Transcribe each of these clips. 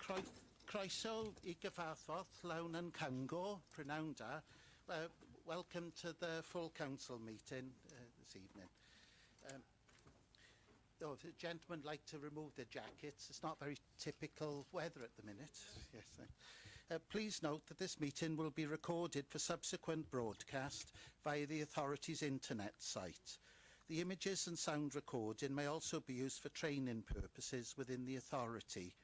Croeso I gyfarfod llawn yn Cangor, prynawn da. Welcome to the full council meeting this evening. If the gentlemen like to remove their jackets, it's not very typical weather at the minute. Yes. Please note that this meeting will be recorded for subsequent broadcast via the authority's internet site. The images and sound recording may also be used for training purposes within the authority.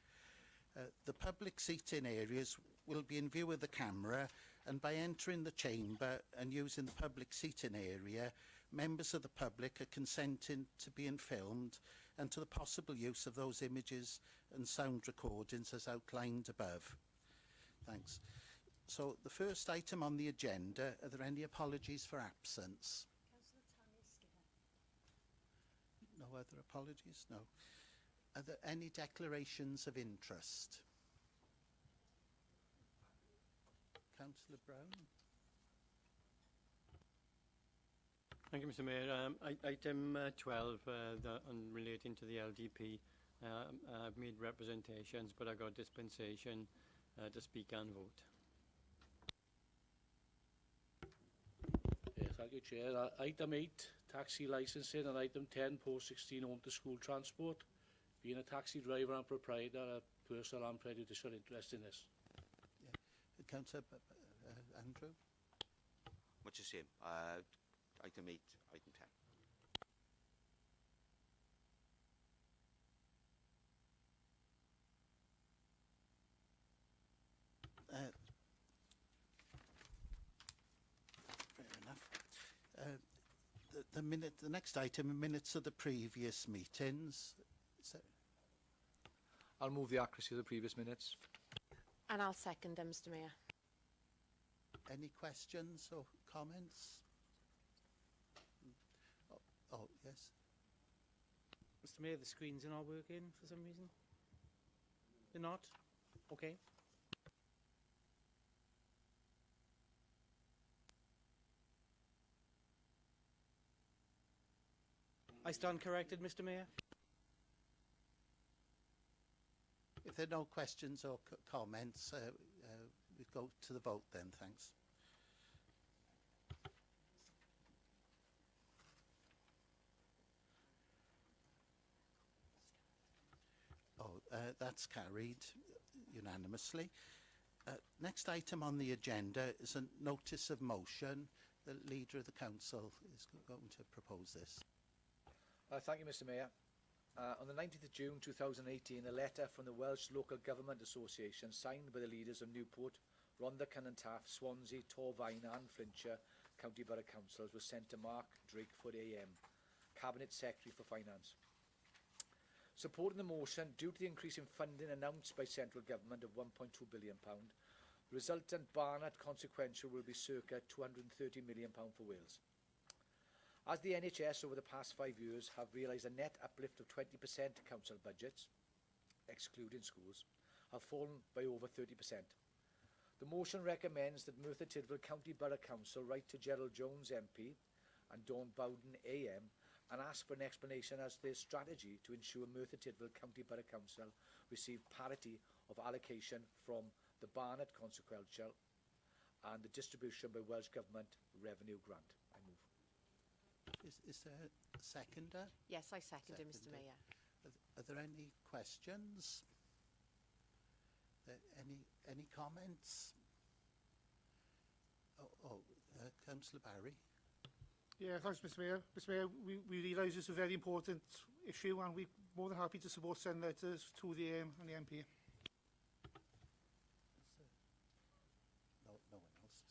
The public seating areas will be in view of the camera, and by entering the chamber and using the public seating area, members of the public are consenting to being filmed and to the possible use of those images and sound recordings as outlined above. Thanks. So the first item on the agenda, are there any apologies for absence? No other apologies? No. Are there any declarations of interest? Councillor Brown. Thank you, Mr Mayor. Item 12, relating to the LDP, I've made representations, but I got dispensation to speak and vote. Thank you, Chair. Item 8, taxi licensing, and item 10, post 16, home to school transport. Being a taxi driver and proprietor, a personal and prejudicial interest in this. Yeah. Councillor Andrew. Much the same. Item 8, item 10. Fair enough. The next item, minutes of the previous meetings. I'll move the accuracy of the previous minutes. And I'll second them, Mr Mayor. Any questions or comments? Oh, yes. Mr Mayor, the screens are not working for some reason. They're not? Okay. I stand corrected, Mr Mayor. If there are no questions or comments, we go to the vote then. Thanks. That's carried unanimously. Next item on the agenda is a notice of motion. The Leader of the Council is going to propose this. Thank you, Mr Mayor. On the 19th of June 2018, a letter from the Welsh Local Government Association signed by the leaders of Newport, Rhondda Cynon Taf, Swansea, Torfaen and Flintshire County Borough Councils was sent to Mark Drakeford AM, Cabinet Secretary for Finance. Supporting the motion, due to the increase in funding announced by central government of £1.2 billion, the resultant Barnett consequential will be circa £230 million for Wales. As the NHS over the past 5 years have realised a net uplift of 20% to council budgets, excluding schools, have fallen by over 30%. The motion recommends that Merthyr Tydfil County Borough Council write to Gerald Jones MP and Dawn Bowden AM and ask for an explanation as to their strategy to ensure Merthyr Tydfil County Borough Council receive parity of allocation from the Barnett consequential and the distribution by Welsh Government revenue grant. I move. Is there a seconder? Yes, I second it, Mr Mayor. Are there any questions? Any comments? Councillor Barry. Yeah, thanks, Mr Mayor. Mr Mayor, we realise it's a very important issue and we're more than happy to support send letters to the AM and the MP. No one else.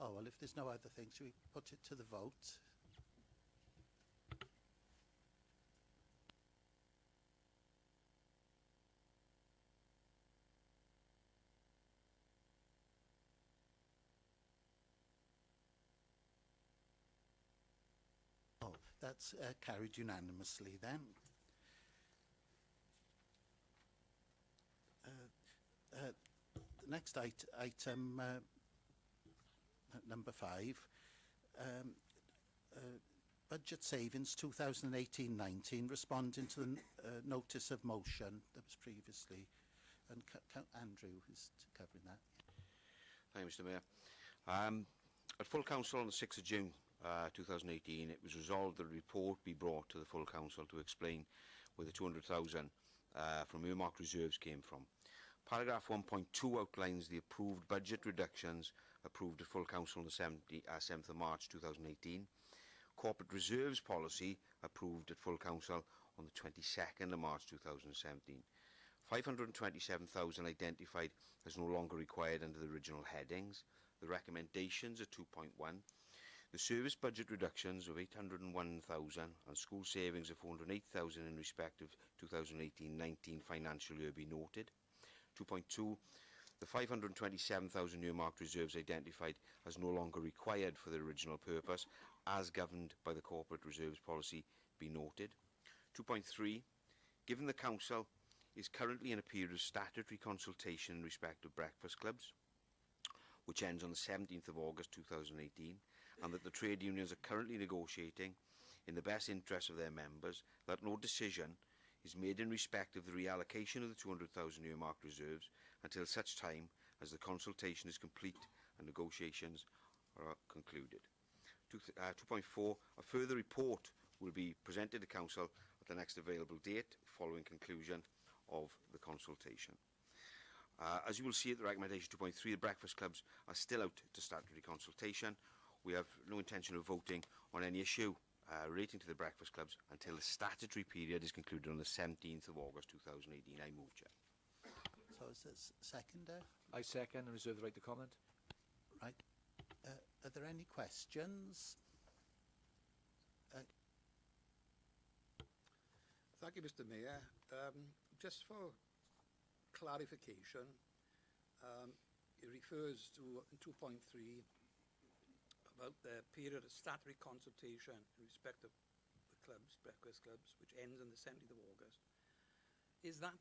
Oh, well, if there's no other things, should we put it to the vote? That's carried unanimously then. The next item, number 5, budget savings 2018-19, responding to the notice of motion that was previously and Andrew is covering that. Thank you, Mr Mayor. At full council on the 6th of June 2018, it was resolved that a report be brought to the full council to explain where the 200,000 from earmarked reserves came from. Paragraph 1.2 outlines the approved budget reductions approved at full council on the 7th of March 2018. Corporate reserves policy approved at full council on the 22nd of March 2017. 527,000 identified as no longer required under the original headings. The recommendations are 2.1. The service budget reductions of 801,000 and school savings of 408,000 in respect of 2018-19 financial year be noted. 2.2. The 527,000 earmarked reserves identified as no longer required for their original purpose, as governed by the corporate reserves policy, be noted. 2.3. Given the council is currently in a period of statutory consultation in respect of breakfast clubs, which ends on the 17th of August 2018, and that the trade unions are currently negotiating in the best interest of their members, that no decision is made in respect of the reallocation of the 200,000 earmarked reserves until such time as the consultation is complete and negotiations are concluded. 2.4. A further report will be presented to Council at the next available date following conclusion of the consultation. As you will see at the recommendation 2.3, the breakfast clubs are still out to statutory consultation. We have no intention of voting on any issue relating to the breakfast clubs until the statutory period is concluded on the 17th of August 2018. I move, Chair. So is there seconder? I second and reserve the right to comment. Right. Are there any questions? Thank you, Mr Mayor. Just for clarification, it refers to 2.3 about the period of statutory consultation in respect of the clubs, breakfast clubs, which ends on the 17th of August. Is that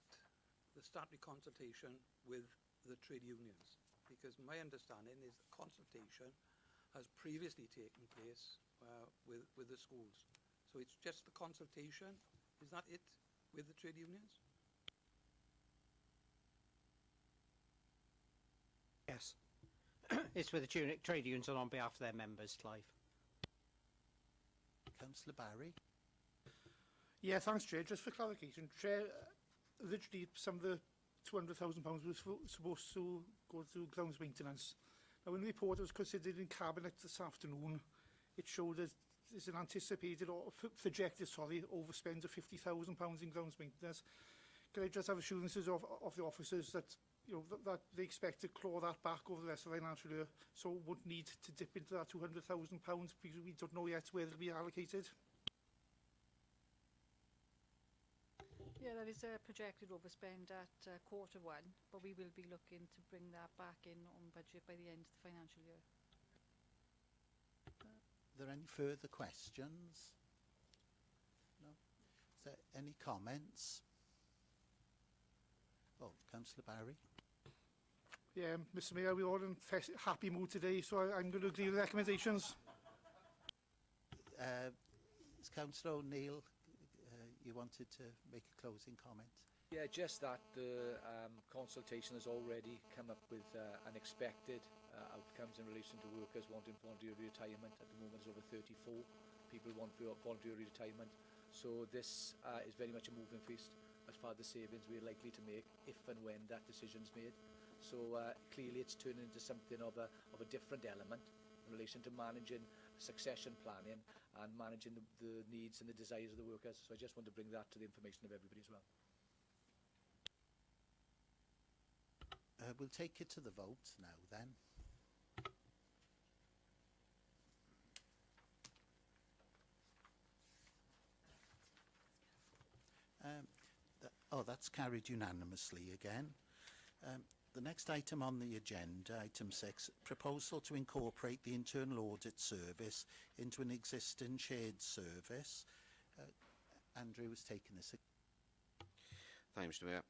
the statutory consultation with the trade unions? Because my understanding is the consultation has previously taken place with the schools. So it's just the consultation, is that it, with the trade unions? Yes. It's with the trade unions and on behalf of their members, Clive. Councillor Barry? Yeah, thanks, Chair. Just for clarification, Chair, originally some of the £200,000 was supposed to go to grounds maintenance. Now, when the report was considered in Cabinet this afternoon, it showed that there's an anticipated or projected, overspend of £50,000 in grounds maintenance. Can I just have assurances of the officers that that they expect to claw that back over the rest of the financial year, so would need to dip into that £200,000 because we don't know yet where it'll be allocated? Yeah, that is a projected overspend at Q1, but we will be looking to bring that back in on budget by the end of the financial year. Are there any further questions? No? Is there any comments? Oh, Councillor Barry. Yeah, Mr Mayor, we're all in happy mood today, so I'm going to agree with the recommendations. Councillor O'Neill, you wanted to make a closing comment? Yeah, just that the consultation has already come up with unexpected outcomes in relation to workers wanting voluntary retirement. At the moment, there's over 34 people want voluntary retirement. So this is very much a moving feast as far as the savings we're likely to make if and when that decision is made. So clearly it's turning into something of a different element in relation to managing succession planning and managing the needs and the desires of the workers. So I just want to bring that to the information of everybody as well. We'll take it to the vote now then. That's carried unanimously again. The next item on the agenda, item 6, proposal to incorporate the internal audit service into an existing shared service. Andrew has taken this. Thank you, Mr Mayor.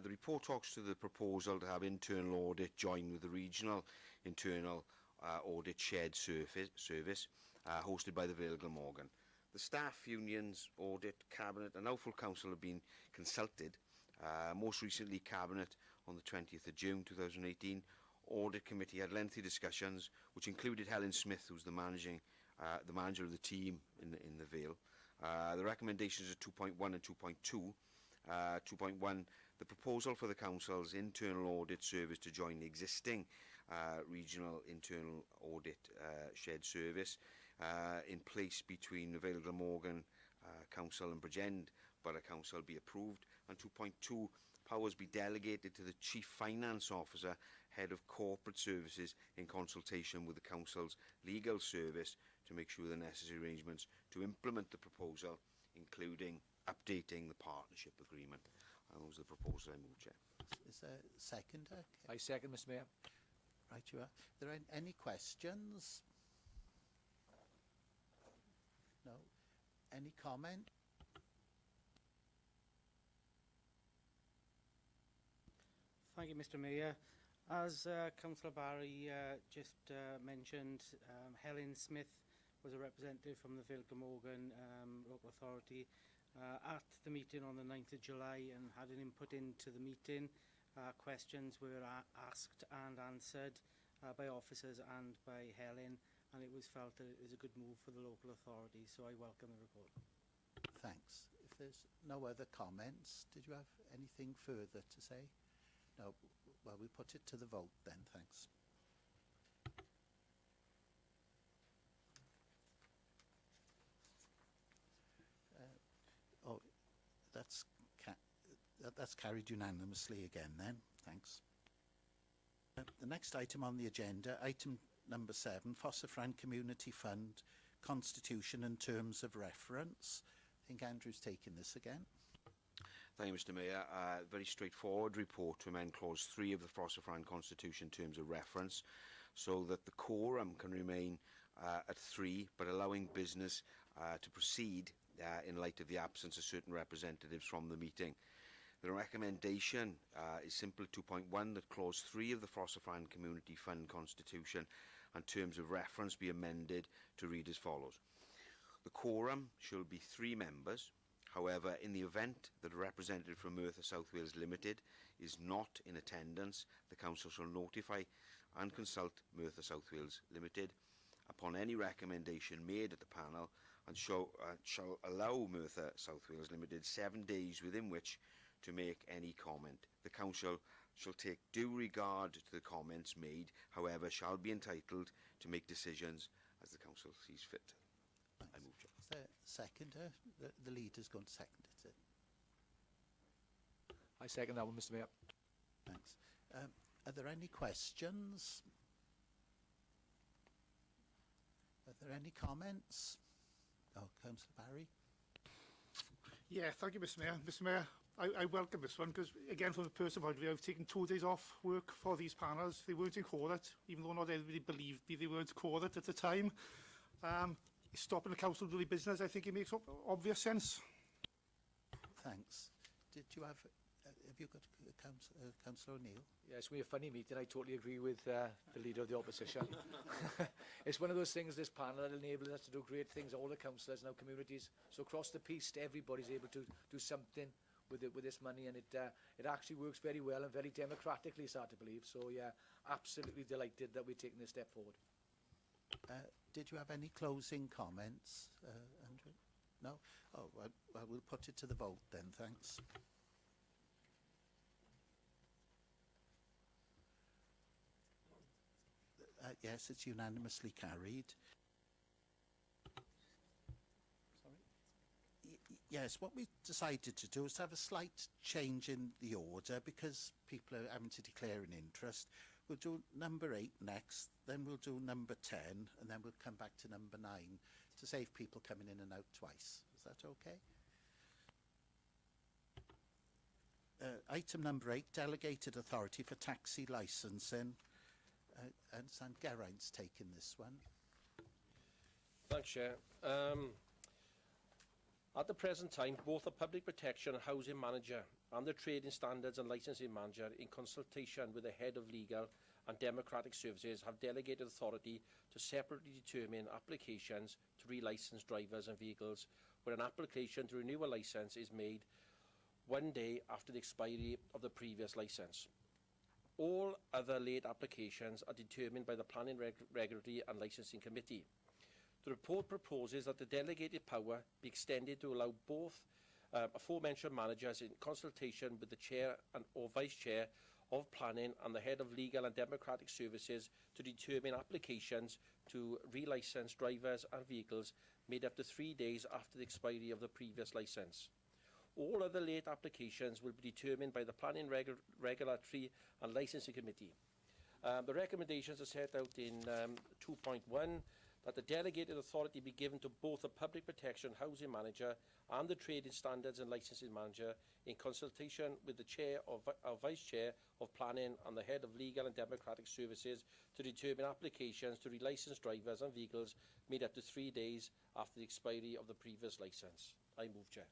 The report talks to the proposal to have internal audit join with the regional internal audit shared service hosted by the Vale Glamorgan. The staff unions, audit, cabinet and now full council have been consulted Most recently, Cabinet on the 20th of June 2018, Audit Committee had lengthy discussions, which included Helen Smith, who's the manager of the team in the Vale. The recommendations are 2.1 and 2.2. 2.1, the proposal for the Council's internal audit service to join the existing regional internal audit shared service in place between the Vale Glamorgan Council and Bridgend Borough Council be approved. And 2.2, powers be delegated to the Chief Finance Officer, Head of Corporate Services, in consultation with the Council's legal service to make sure the necessary arrangements to implement the proposal, including updating the partnership agreement. And those are the proposals I move, Chair. Is there a seconder? I second, Mr Mayor. Right, you are. Are there any questions? No. Any comment? Thank you, Mr Mayor. As Councillor Barry just mentioned, Helen Smith was a representative from the Vale Glamorgan local authority at the meeting on the 9th of July and had an input into the meeting. Questions were asked and answered by officers and by Helen, and it was felt that it was a good move for the local authority, so I welcome the report. Thanks. If there's no other comments, did you have anything further to say? No. Well, we'll put it to the vote then. Thanks. Oh, that's carried unanimously again then. Thanks. The next item on the agenda, item number 7, Fossafran Community Fund Constitution and Terms of Reference. I think Andrew's taking this again. Thank you, Mr Mayor. Very straightforward report to amend Clause 3 of the Fossafran Constitution Terms of Reference so that the quorum can remain at 3, but allowing business to proceed in light of the absence of certain representatives from the meeting. The recommendation is simple 2.1, that Clause 3 of the Fossafran Community Fund Constitution and Terms of Reference be amended to read as follows. The quorum shall be 3 members. However, in the event that a representative from Merthyr South Wales Limited is not in attendance, the Council shall notify and consult Merthyr South Wales Limited upon any recommendation made at the panel and shall allow Merthyr South Wales Limited 7 days within which to make any comment. The Council shall take due regard to the comments made, however, shall be entitled to make decisions as the Council sees fit. Thanks. I move, Chair. Is there a seconder? The leader's going to second it. Is it? I second that one, Mr Mayor. Thanks. Are there any questions? Are there any comments? Oh, Councillor Barry. Yeah, thank you, Mr Mayor. Mr Mayor, I welcome this one because, again, from a personal point of view, I've taken 2 days off work for these panels. They weren't in court, even though not everybody believed me, they weren't in court at the time. Stopping the council doing business, I think it makes obvious sense. Thanks. Did you have you got Councillor O'Neill? Yeah, it's going to be a funny meeting. I totally agree with the leader of the opposition. It's one of those things, this panel, that enables us to do great things, all the councillors and our communities. So across the piece, everybody's able to do something with this money, and it actually works very well and very democratically, it's hard to believe. So yeah, absolutely delighted that we're taking this step forward. Did you have any closing comments, Andrew? No? Oh, well, we'll put it to the vote then, thanks. Yes, it's unanimously carried. Yes, what we decided to do is to have a slight change in the order because people are having to declare an interest. We'll do number 8 next, then we'll do number 10, and then we'll come back to number 9 to save people coming in and out twice. Is that okay? Item number 8, Delegated Authority for Taxi Licensing. And San Geraint's taking this one. Thanks, Chair. At the present time, both the Public Protection and Housing Manager and the Trading Standards and Licensing Manager, in consultation with the Head of Legal and Democratic Services, have delegated authority to separately determine applications to relicense drivers and vehicles where an application to renew a licence is made 1 day after the expiry of the previous licence. All other late applications are determined by the Planning Regulatory and Licensing Committee. The report proposes that the delegated power be extended to allow both aforementioned managers, in consultation with the Chair or Vice Chair of Planning and the Head of Legal and Democratic Services, to determine applications to relicense drivers and vehicles made up to 3 days after the expiry of the previous licence. All other late applications will be determined by the Planning Regulatory and Licensing Committee. The recommendations are set out in 2.1, that the delegated authority be given to both the Public Protection Housing Manager and the Trading Standards and Licensing Manager, in consultation with the Chair or Vice Chair of Planning and the Head of Legal and Democratic Services, to determine applications to relicense drivers and vehicles made up to 3 days after the expiry of the previous licence. I move, Chair.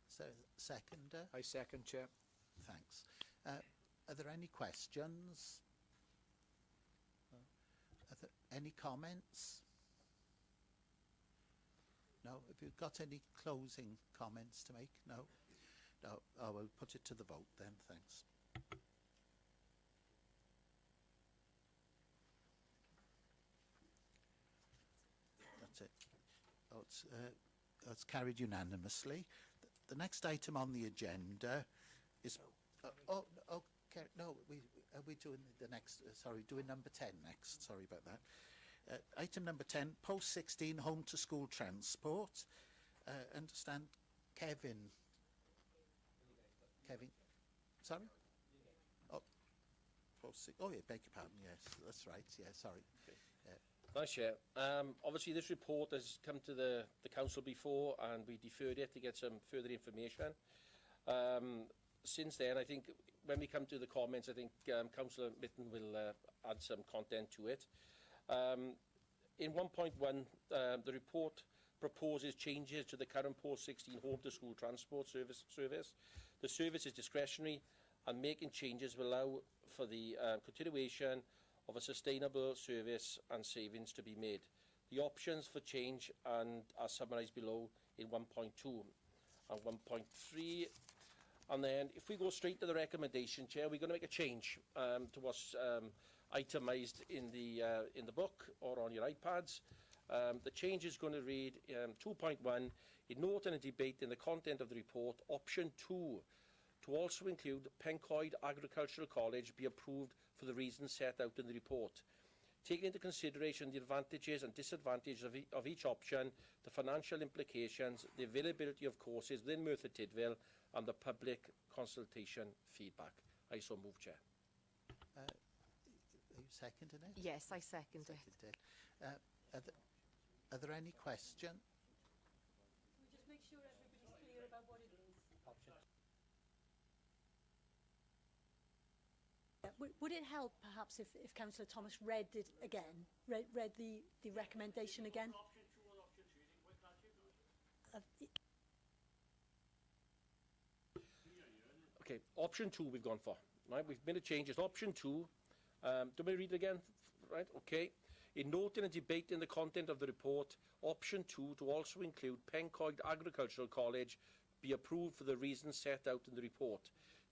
So, seconder? I second, Chair. Thanks. Are there any questions? Are there any comments? No? Have you got any closing comments to make? No? No. Oh, we'll put it to the vote then. Thanks. That's it. Oh, it's carried unanimously. The next item on the agenda is... okay. No, are we doing the next... sorry, doing number 10 next. Sorry about that. Item number 10, post-16 home-to-school transport. Understand Kevin... Sorry? Oh, oh, yeah, beg your pardon, yes, that's right, yeah, sorry. Okay. Thanks, Chair. Obviously, this report has come to the Council before, and we deferred it to get some further information. Since then, I think, when we come to the comments, I think Councillor Mitten will add some content to it. In 1.1, the report proposes changes to the current post-16 home-to-school transport service. The service is discretionary, and making changes will allow for the continuation of a sustainable service and savings to be made. The options for change are summarised below in 1.2 and 1.3. And then, if we go straight to the recommendation, Chair, we're going to make a change to what's itemised in the book or on your iPads. The change is going to read 2.1, in note and a debate in the content of the report, option 2, to also include Pencoed Agricultural College, be approved for the reasons set out in the report. Taking into consideration the advantages and disadvantages of each option, the financial implications, the availability of courses within Merthyr Tydfil, and the public consultation feedback. I so move, Chair. Are you seconding it? Yes, I second it. Are there any questions? Can we just make sure everybody's clear about what it is? Would it help, perhaps, if Councillor Thomas read it again, read the recommendation again? Okay, option 2 we've gone for. Right, we've made a change. It's option 2. Do we read it again? Right, okay. In noting and debate in the content of the report, option 2 to also include Pencoed Agricultural College be approved for the reasons set out in the report.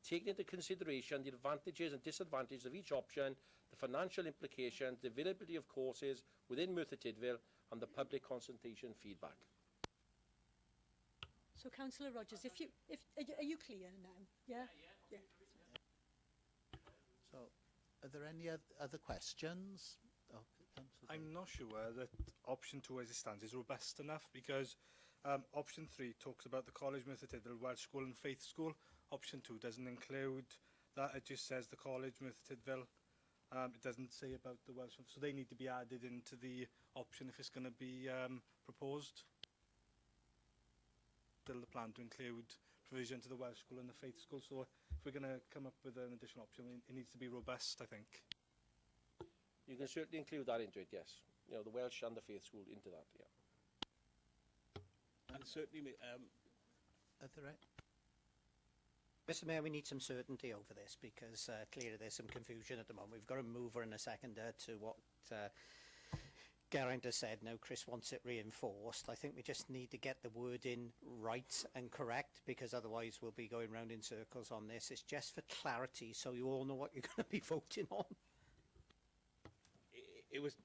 Taking into consideration the advantages and disadvantages of each option, the financial implications, the availability of courses within Merthyr Tydfil, and the public consultation feedback. So, Councillor Rogers, are you clear now? Yeah? Yeah. So, are there any other questions? Oh, I'm not sure that option 2 as it stands is robust enough, because option 3 talks about the College Merthyr Tydfil, Welsh School and Faith School. Option 2 doesn't include that, it just says the College Merthyr Tydfil. It doesn't say about the Welsh, so they need to be added into the option if it's going to be proposed. Still the plan to include provision to the Welsh School and the Faith School, so if we're going to come up with an additional option, it needs to be robust, I think. You can certainly include that into it, yes. You know, the Welsh and the Faith School into that, yeah. And certainly... are there Mr Mayor, we need some certainty over this, because clearly there's some confusion at the moment. We've got a mover and a seconder to what Geraint has said, now Chris wants it reinforced. I think we just need to get the wording right and correct, because otherwise we'll be going round in circles on this. It's just for clarity, so you all know what you're going to be voting on. It was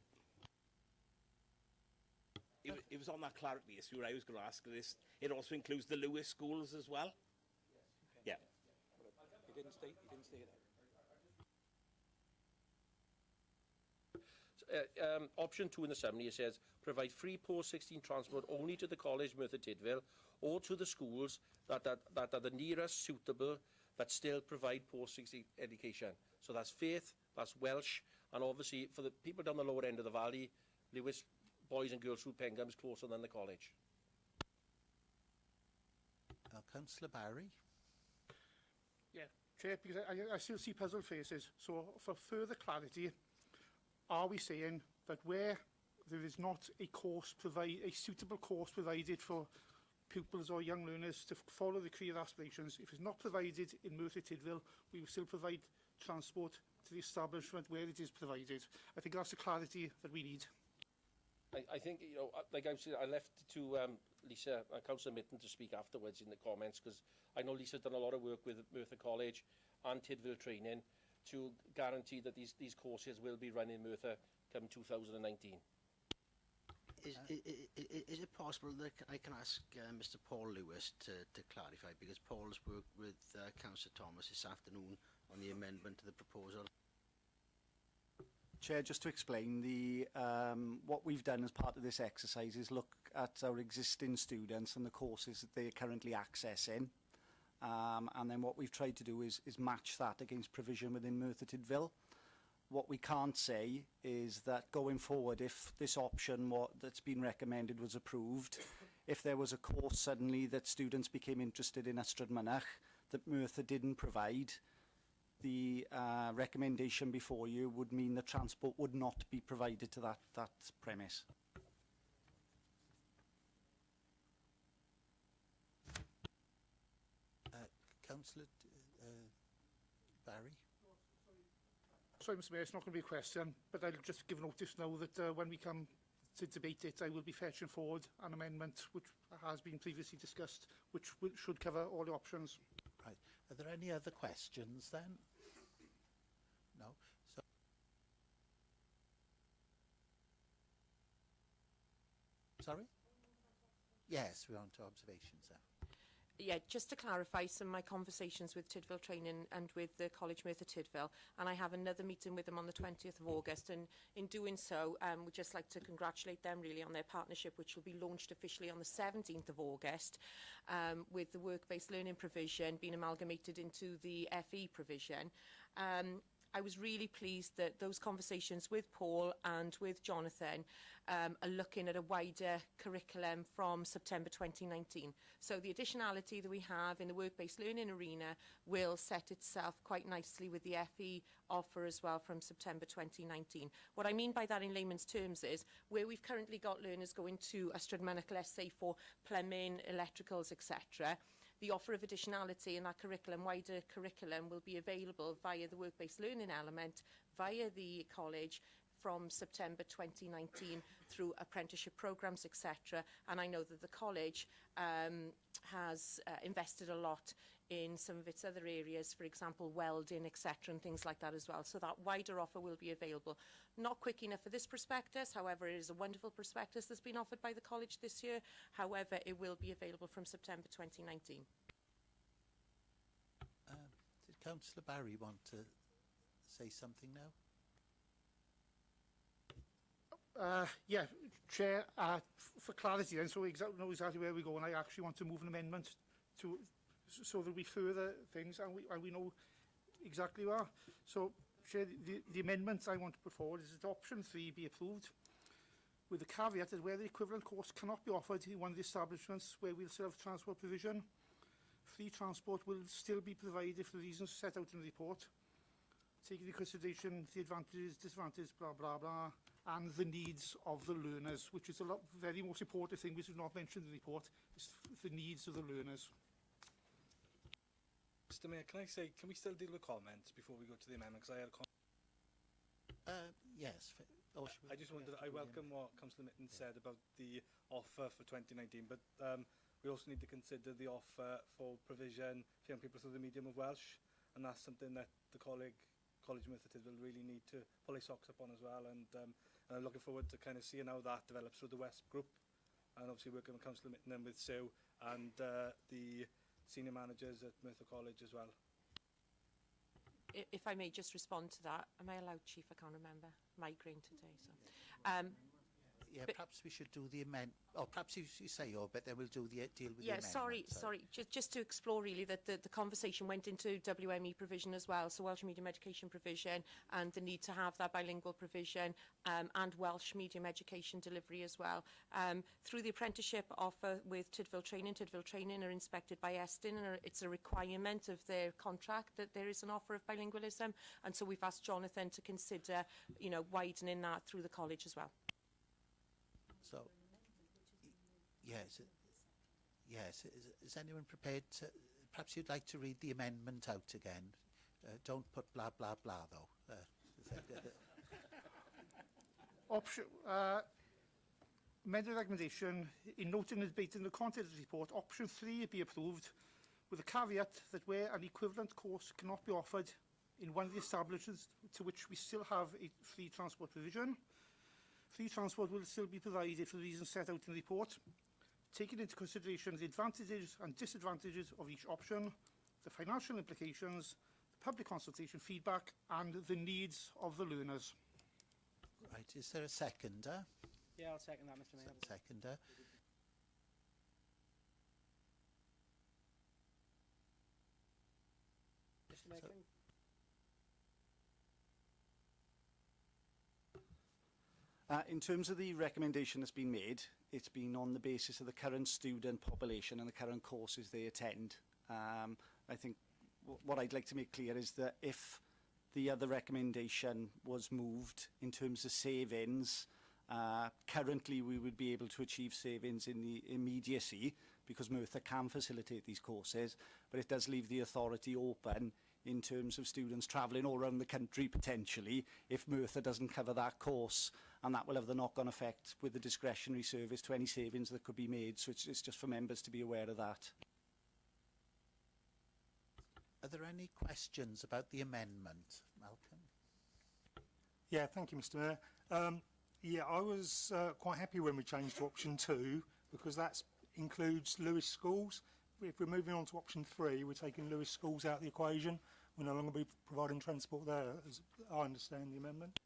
on that clarity issue where I was going to ask this. It also includes the Lewis schools as well? Yeah. He didn't state that. Option 2 in the summary, it says, provide free post-16 transport only to the College Merthyr Tydfil or to the schools that are the nearest suitable that still provide post-16 education. So that's Faith, that's Welsh, and obviously for the people down the lower end of the valley, Lewis Boys and Girls School Pengham is closer than the college. Councillor Barry. Yeah, Chair, because I still see puzzled faces. So for further clarity, are we saying that where there is not a suitable course provided for pupils or young learners to follow the career aspirations, if it's not provided in Merthyr Tydfil, we will still provide transport to the establishment where it is provided? I think that's the clarity that we need. I think, you know, like I said, I left to Lisa and Councillor Mitten to speak afterwards in the comments, because I know Lisa's done a lot of work with Merthyr College and Tydfil Training to guarantee that these courses will be run in Merthyr come 2019. Is it possible that I can ask Mr Paul Lewis to clarify, because Paul's worked with Councillor Thomas this afternoon on the amendment to the proposal? Chair, just to explain, what we've done as part of this exercise is look at our existing students and the courses that they're currently accessing, and then what we've tried to do is match that against provision within Merthyr Tydfil. What we can't say is that going forward, if this option that's been recommended was approved, if there was a course suddenly that students became interested in Ystrad Mynach that Merthyr didn't provide, the recommendation before you would mean that transport would not be provided to that premise. Councillor Barry. Sorry, Mr Mayor, it's not going to be a question, but I'll just give notice now that when we come to debate it, I will be fetching forward an amendment which has been previously discussed, which should cover all the options. Right. Are there any other questions then? No. So. Sorry? Yes, we're on to observations now. Yeah, just to clarify some of my conversations with Tydfil Training and with the College Merthyr Tydfil, and I have another meeting with them on the 20th of August, and in doing so, we'd just like to congratulate them really on their partnership, which will be launched officially on the 17th of August, with the work-based learning provision being amalgamated into the FE provision. I was really pleased that those conversations with Paul and with Jonathan are looking at a wider curriculum from September 2019. So the additionality that we have in the work-based learning arena will set itself quite nicely with the FE offer as well from September 2019. What I mean by that in layman's terms is where we've currently got learners going to Ystrad Mynach, let's say for plumbing, electricals, etc., the offer of additionality in that curriculum, wider curriculum, will be available via the work-based learning element, via the college from September 2019 through apprenticeship programmes, etc. And I know that the college has invested a lot in some of its other areas, for example, welding, etc., and things like that as well. So that wider offer will be available. Not quick enough for this prospectus, however, it is a wonderful prospectus that's been offered by the college this year. However, it will be available from September 2019. Did Councillor Barry want to say something now? Yeah, Chair, for clarity then, so we know exactly where we go, and I actually want to move an amendment to so there'll be further things, and we know exactly where. So, Chair, the amendment I want to put forward is that option 3 be approved, with the caveat that where the equivalent course cannot be offered in one of the establishments where we'll still have transport provision, free transport will still be provided for the reasons set out in the report, taking into consideration the advantages, disadvantages, blah, blah, blah, and the needs of the learners, which is the very most important thing which is not mentioned in the report, is the needs of the learners. Mr Mayor, can we still deal with comments before we go to the amendment? Because I had a comment. Yes, Or I just wanted, I welcome what Councillor Mitten said about the offer for 2019, but we also need to consider the offer for provision for young people through the medium of Welsh, and that's something that the College Merthyr will really need to pull their socks up on as well, and I'm looking forward to kind of seeing how that develops through the West group, and obviously working with Councillor Mitten and with Sue and the senior managers at Merthyr College as well. If I may just respond to that, am I allowed, Chief? I can't remember. Migraine today, so. Yeah, But- perhaps we should do the amend. Or perhaps you say your bit, then we'll do the deal with Yeah, the sorry. amendment. Just to explore really that the conversation went into WME provision as well, so Welsh medium education provision and the need to have that bilingual provision and Welsh medium education delivery as well. Through the apprenticeship offer with Tydfil Training are inspected by Estin, and it's a requirement of their contract that there is an offer of bilingualism, and so we've asked Jonathan to consider, you know, widening that through the college as well. So, yes, is anyone prepared to, perhaps you'd like to read the amendment out again? Don't put blah, blah, blah, though. Option, amended recommendation, in noting and debating the content of the report, option 3 be approved, with the caveat that where an equivalent course cannot be offered in one of the establishments to which we still have a free transport provision, free transport will still be provided for the reasons set out in the report, taking into consideration the advantages and disadvantages of each option, the financial implications, the public consultation feedback, and the needs of the learners. Right, is there a seconder? Yeah, I'll second that, Mr Mayor. Seconder. Mr Mayor, In terms of the recommendation that's been made, it's been on the basis of the current student population and the current courses they attend. I think what I'd like to make clear is that if the other recommendation was moved in terms of savings, currently we would be able to achieve savings in the immediacy because Merthyr can facilitate these courses, but it does leave the authority open in terms of students travelling all around the country potentially if Merthyr doesn't cover that course, and that will have the knock-on effect with the discretionary service to any savings that could be made, so it's just for members to be aware of that. Are there any questions about the amendment? Malcolm? Yeah, thank you, Mr Mayor. Yeah, I was quite happy when we changed to option 2 because that includes Lewis schools. If we're moving on to option 3, we're taking Lewis schools out of the equation. We'll no longer be providing transport there, as I understand the amendment.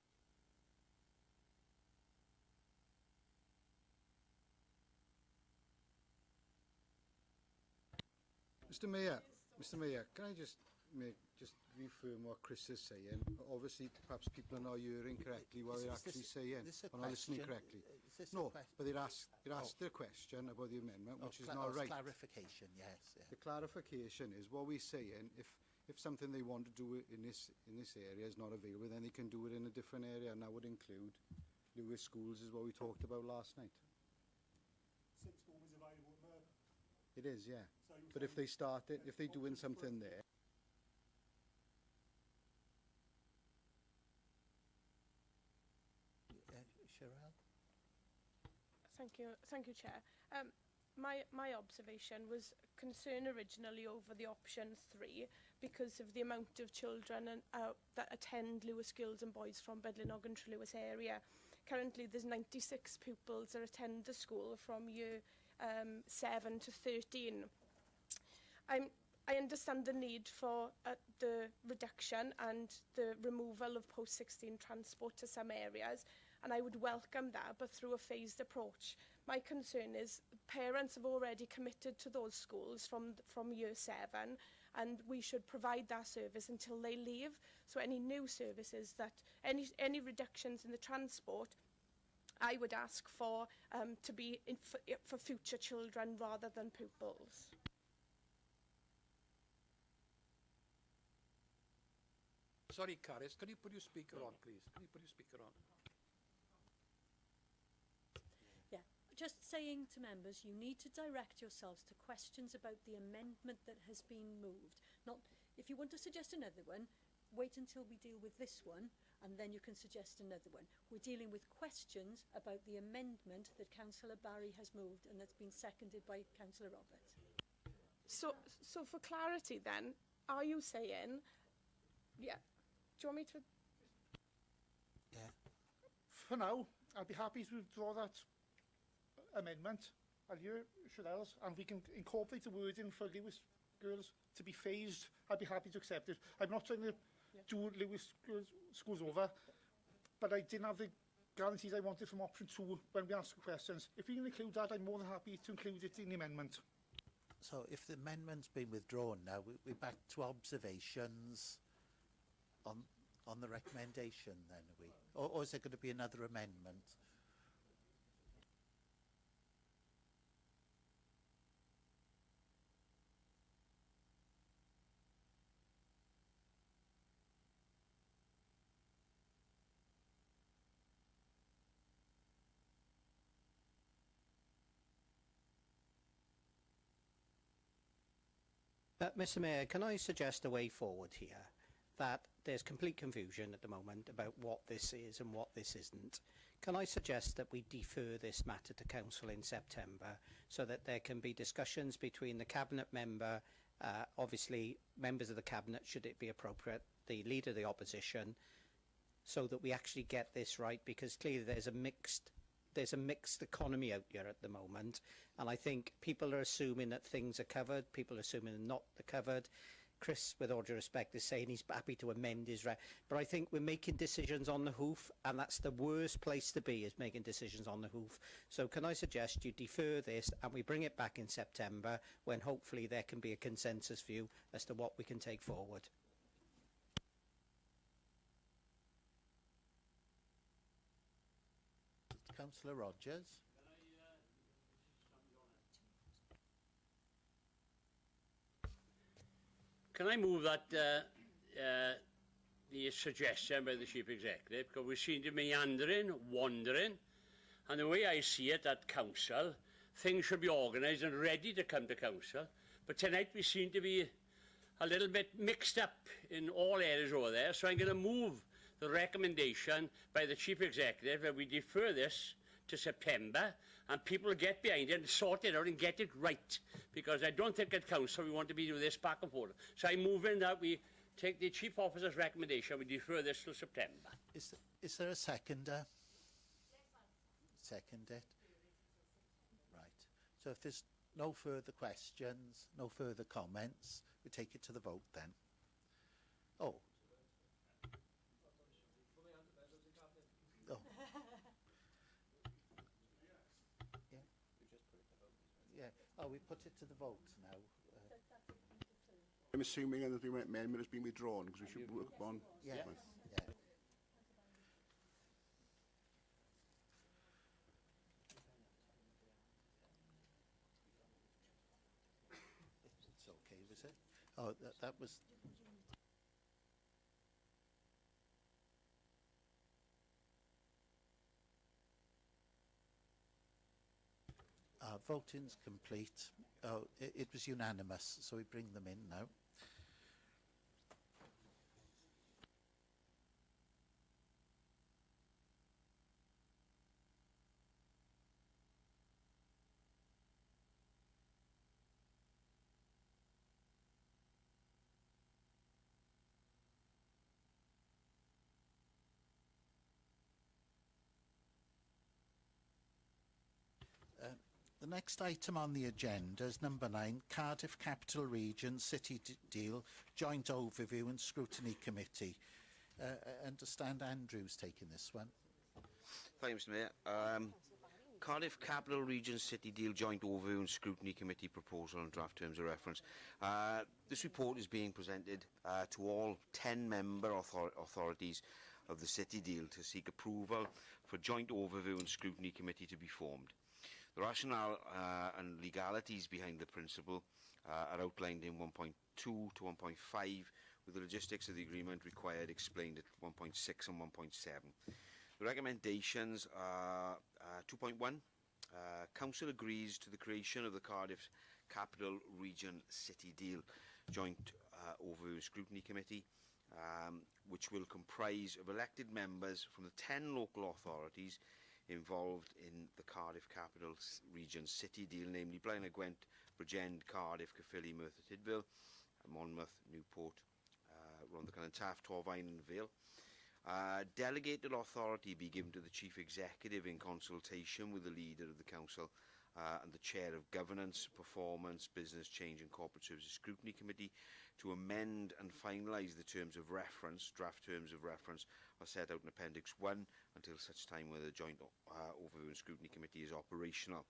Mr Mayor, can I just reaffirm what Chris is saying? Obviously, perhaps people are not hearing correctly what they're actually saying, or not listening correctly. No, but they're asked their question about the amendment, which is not right. Clarification, yes. Yeah. The clarification is what we're saying. If something they want to do in this area is not available, then they can do it in a different area, and that would include Lewis schools, is what we talked about last night. 6 schools is available at Merthyr. It is, yeah. But if they start it, if they're doing something there. Cheryl? Thank you, Chair. My observation was concern originally over the option 3 because of the amount of children that attend Lewis Girls and Boys from Bedlinog and Lewis area. Currently, there's 96 pupils that attend the school from year 7 to 13. I understand the need for the reduction and the removal of post-16 transport to some areas, and I would welcome that, but through a phased approach. My concern is parents have already committed to those schools from year 7, and we should provide that service until they leave. So any new services, that any reductions in the transport, I would ask for to be for future children rather than pupils. Sorry, Caris, can you put your speaker on, please? Can you put your speaker on? Yeah, just saying to members, you need to direct yourselves to questions about the amendment that has been moved. Not, if you want to suggest another one, wait until we deal with this one, and then you can suggest another one. We're dealing with questions about the amendment that Councillor Barry has moved and that's been seconded by Councillor Roberts. So for clarity then, are you saying, yeah, do you want me to? Yeah. For now, I'd be happy to withdraw that amendment. I'll hear Chanel's, and we can incorporate the wording for Lewis girls to be phased. I'd be happy to accept it. I'm not trying to do Lewis girls schools over, but I didn't have the guarantees I wanted from option 2 when we asked the questions. If we can include that, I'm more than happy to include it in the amendment. So if the amendment's been withdrawn now, we're back to observations on the recommendation then, are we? Or is there going to be another amendment? Mr Mayor, can I suggest a way forward here? That there's complete confusion at the moment about what this is and what this isn't. Can I suggest that we defer this matter to Council in September so that there can be discussions between the Cabinet member, obviously members of the Cabinet, should it be appropriate, the Leader of the Opposition, so that we actually get this right, because clearly there's a mixed economy out there at the moment, and I think people are assuming that things are covered, people are assuming they're not covered. Chris, with all due respect, is saying he's happy to amend his but I think we're making decisions on the hoof, and that's the worst place to be, is making decisions on the hoof. So can I suggest you defer this and we bring it back in September, when hopefully there can be a consensus view as to what we can take forward. Councillor Rogers. Can I move that the suggestion by the Chief Executive, because we seem to be meandering, wandering, and the way I see it at Council, things should be organised and ready to come to Council, but tonight we seem to be a little bit mixed up in all areas over there, so I'm going to move the recommendation by the Chief Executive that we defer this to September and people will get behind it and sort it out and get it right, because I don't think at Council we want to be doing this back and forth. So I'm moving that we take the Chief Officer's recommendation, we defer this till September. Is there a seconder? Second it. Right. So if there's no further questions, no further comments, we take it to the vote then. Oh. Oh. Yeah. Yeah. Oh, we put it to the vote now. I'm assuming that the amendment has been withdrawn, because we should work on... Yes. Right. Yeah. It's okay, was it? Oh, that was... Voting's complete. Oh, it was unanimous, so we bring them in now. The next item on the agenda is number 9, Cardiff Capital Region City Deal Joint Overview and Scrutiny Committee. I understand Andrew's taking this one. Thank you, Mr Mayor. Cardiff Capital Region City Deal Joint Overview and Scrutiny Committee proposal and draft terms of reference. This report is being presented to all 10 member authorities of the City Deal to seek approval for Joint Overview and Scrutiny Committee to be formed. The rationale and legalities behind the principle are outlined in 1.2 to 1.5, with the logistics of the agreement required explained at 1.6 and 1.7. The recommendations are 2.1. Council agrees to the creation of the Cardiff Capital Region City Deal Joint Overview Scrutiny Committee. which will comprise of elected members from the 10 local authorities involved in the Cardiff Capital Region City deal, namely Blaenau Gwent, Bridgend, Cardiff, Caerphilly, Merthyr Tydfil, Monmouth, Newport, Rhondda and Taff, Torfaen and Vale. Delegated authority be given to the Chief Executive in consultation with the Leader of the Council and the Chair of Governance, Performance, Business Change and Corporate Services Scrutiny Committee to amend and finalise the terms of reference, draft terms of reference are set out in Appendix 1 until such time where the Joint Overview and Scrutiny Committee is operational.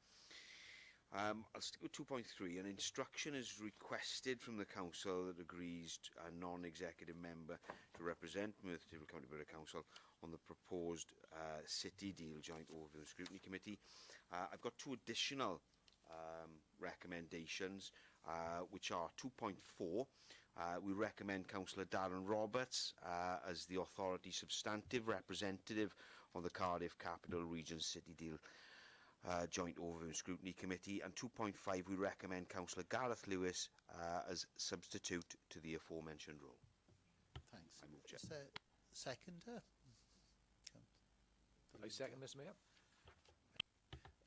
I'll stick with 2.3. An instruction is requested from the Council that agrees a non-executive member to represent Merthyr Tydfil County Borough Council on the proposed City Deal Joint Overview and Scrutiny Committee. I've got two additional recommendations, which are 2.4. We recommend Councillor Darren Roberts as the authority substantive representative on the Cardiff Capital Region City Deal Joint Overview and Scrutiny Committee, and 2.5 we recommend Councillor Gareth Lewis as substitute to the aforementioned role. Thanks. Is there a seconder? I second, Mr. Mayor.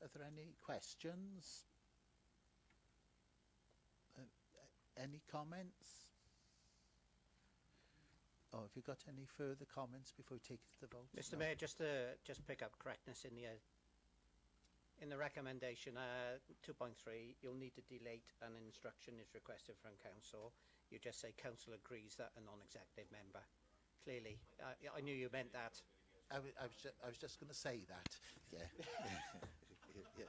Are there any questions? Any comments? Or have you got any further comments before we take it to the vote? Mr. Mayor, just to pick up correctness in the recommendation 2.3, you'll need to delete an instruction is requested from council. You just say council agrees that a non-executive member. Clearly, I knew you meant that. I was just going to say that. Yeah. Yeah.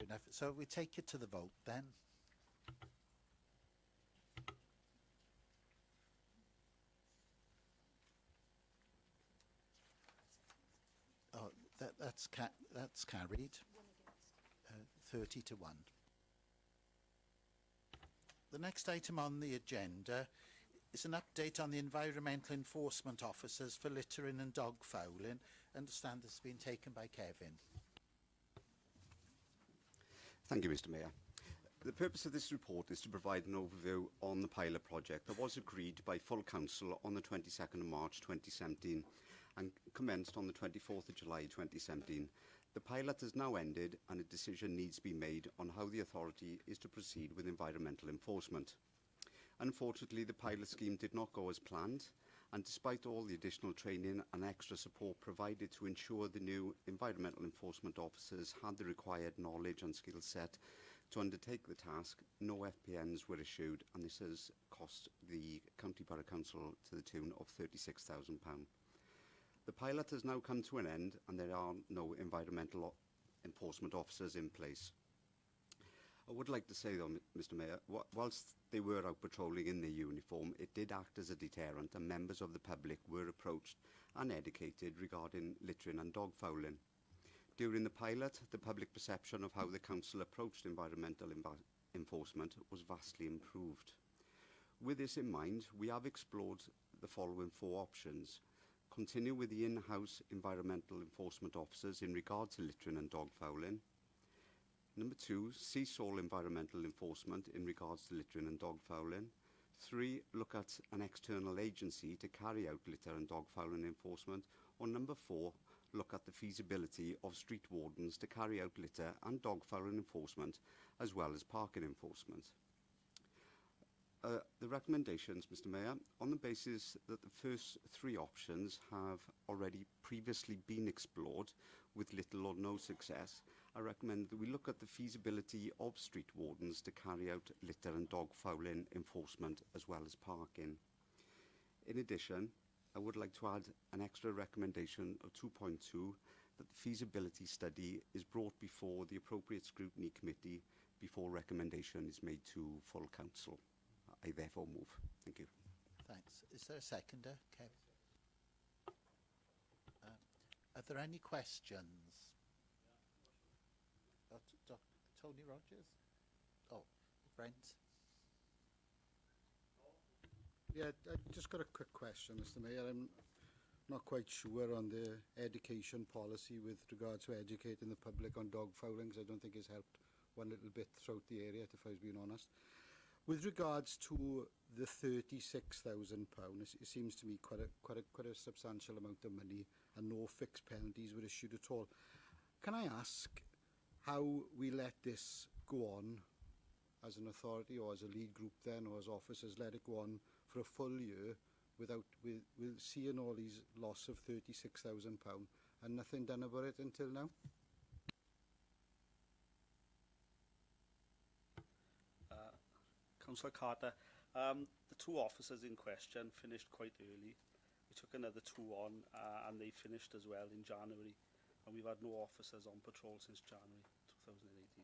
Enough. So we take it to the vote then. Oh, that's carried. 30 to 1. The next item on the agenda is an update on the environmental enforcement officers for littering and dog fouling. I understand this has been taken by Kevin. Thank you, Mr. Mayor. The purpose of this report is to provide an overview on the pilot project that was agreed by full council on the 22nd of March 2017 and commenced on the 24th of July 2017. The pilot has now ended and a decision needs to be made on how the authority is to proceed with environmental enforcement. Unfortunately, the pilot scheme did not go as planned, and despite all the additional training and extra support provided to ensure the new environmental enforcement officers had the required knowledge and skill set to undertake the task, no FPNs were issued, and this has cost the County Borough Council to the tune of £36,000. The pilot has now come to an end and there are no environmental enforcement officers in place. I would like to say though, Mr. Mayor, whilst they were out patrolling in their uniform, it did act as a deterrent and members of the public were approached and educated regarding littering and dog fouling. During the pilot, the public perception of how the council approached environmental enforcement was vastly improved. With this in mind, we have explored the following 4 options. Continue with the in-house environmental enforcement officers in regard to littering and dog fouling. Number 2, cease all environmental enforcement in regards to littering and dog fouling. 3, look at an external agency to carry out litter and dog fouling enforcement. Or number 4, look at the feasibility of street wardens to carry out litter and dog fouling enforcement as well as parking enforcement. The recommendations, Mr. Mayor, on the basis that the first 3 options have already previously been explored with little or no success, I recommend that we look at the feasibility of street wardens to carry out litter and dog fouling enforcement as well as parking. In addition, I would like to add an extra recommendation of 2.2 that the feasibility study is brought before the appropriate scrutiny committee before recommendation is made to full council. I therefore move. Thank you. Thanks. Is there a seconder, Kevin? Are there any questions? Tony Rogers? Oh, Brent? Yeah, I just got a quick question, Mr. Mayor. I'm not quite sure on the education policy with regard to educating the public on dog fouling, because I don't think it's helped one little bit throughout the area, if I was being honest. With regards to the £36,000, it seems to me quite a substantial amount of money, and no fixed penalties were issued at all. Can I ask how we let this go on as an authority, or as a lead group then, or as officers, let it go on for a full year without with seeing all these loss of £36,000 and nothing done about it until now? Councillor Carter, the two officers in question finished quite early. We took another two on and they finished as well in January, and we've had no officers on patrol since January 2018.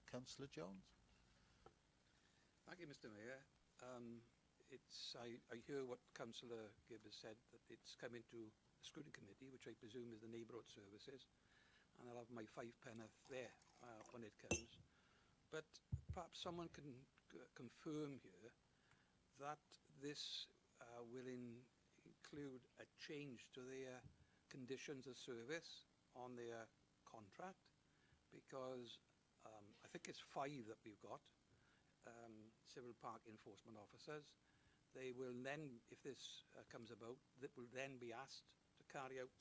Councillor Jones. Thank you, Mr Mayor. I hear what Councillor Gibb has said, that it's come into the scrutiny committee, which I presume is the neighbourhood services, and I'll have my 5 penneth there when it comes. But perhaps someone can confirm here that this will include a change to their conditions of service on their contract, because I think it's 5 that we've got, civil park enforcement officers. They will then, if this comes about, that will then be asked to carry out